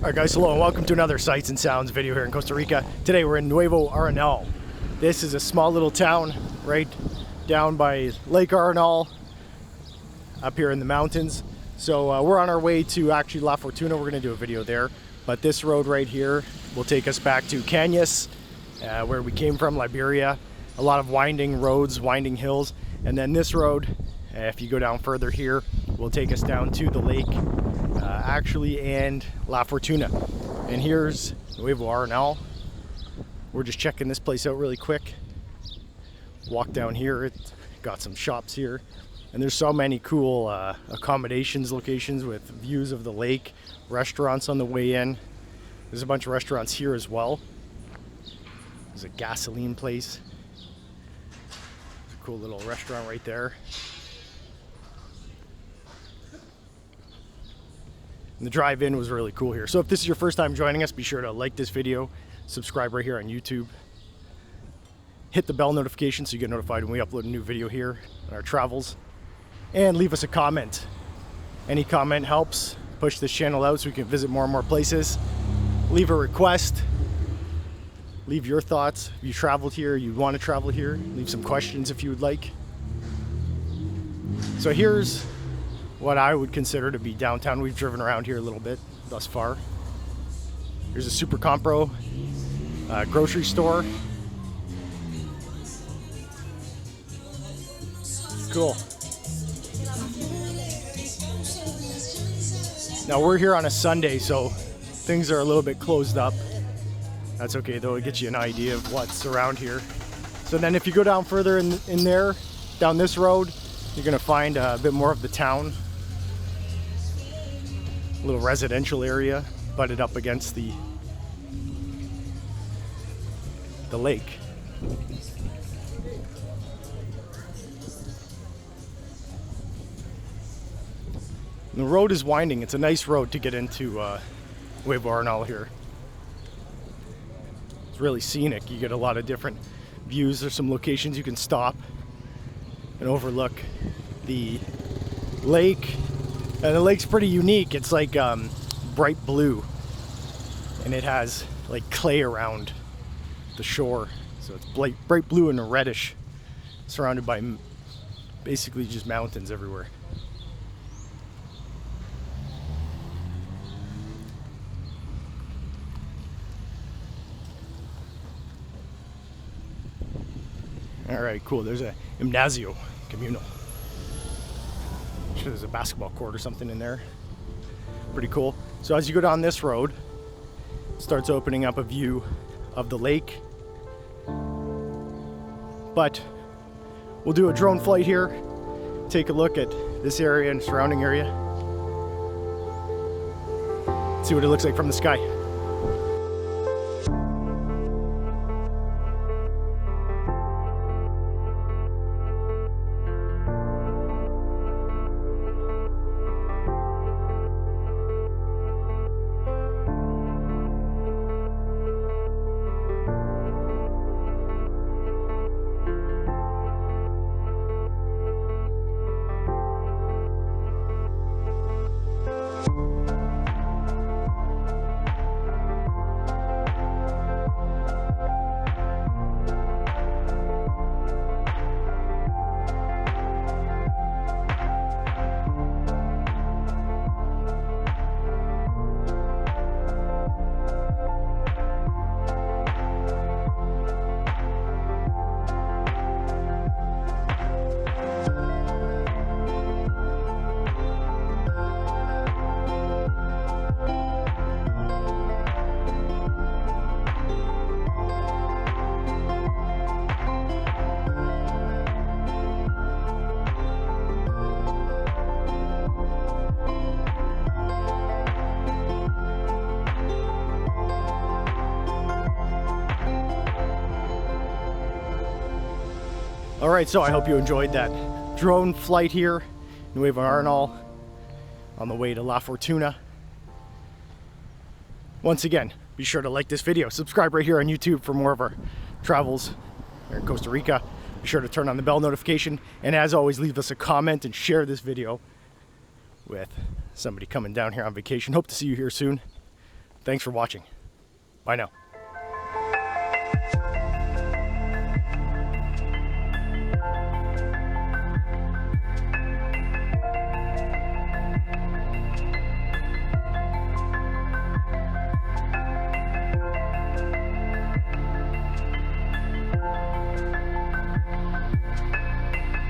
Alright guys, hello and welcome to another Sights and Sounds video here in Costa Rica. Today we're in Nuevo Arenal. This is a small little town right down by Lake Arenal up here in the mountains. So we're on our way to actually La Fortuna. We're going to do a video there. But this road right here will take us back to Cañas, where we came from, Liberia. A lot of winding roads, winding hills. And then this road, if you go down further here, will take us down to the lake and La Fortuna. And here's Nuevo Arenal. We're just checking this place out really quick. Walk down here, it's got some shops here. And there's so many cool accommodations locations with views of the lake, restaurants on the way in. There's a bunch of restaurants here as well. There's a gasoline place. There's a cool little restaurant right there. And the drive-in was really cool here. So if this is your first time joining us, be sure to like this video, subscribe right here on YouTube. Hit the bell notification so you get notified when we upload a new video here on our travels. And leave us a comment. Any comment helps push this channel out so we can visit more and more places. Leave a request. Leave your thoughts. If you traveled here, you want to travel here, leave some questions if you would like. So here's what I would consider to be downtown. We've driven around here a little bit thus far. There's a Super Compro grocery store. Cool. Now we're here on a Sunday, so things are a little bit closed up. That's okay though, it gets you an idea of what's around here. So then if you go down further in there, down this road, you're gonna find a bit more of the town. A little residential area butted up against the lake. And the road is winding. It's a nice road to get into Nuevo Arenal here. It's really scenic. You get a lot of different views. There's some locations you can stop and overlook the lake. And the lake's pretty unique. It's like bright blue, and it has like clay around the shore. So it's bright blue and reddish, surrounded by basically just mountains everywhere. All right, cool. There's a gimnasio communal. Sure there's a basketball court or something in there. Pretty cool. So as you go down this road, it starts opening up a view of the lake. But we'll do a drone flight here, take a look at this area and surrounding area. See what it looks like from the sky. All right, so I hope you enjoyed that drone flight here, Nuevo Arenal, on the way to La Fortuna. Once again, be sure to like this video, subscribe right here on YouTube for more of our travels here in Costa Rica. Be sure to turn on the bell notification, and as always, leave us a comment and share this video with somebody coming down here on vacation. Hope to see you here soon. Thanks for watching. Bye now.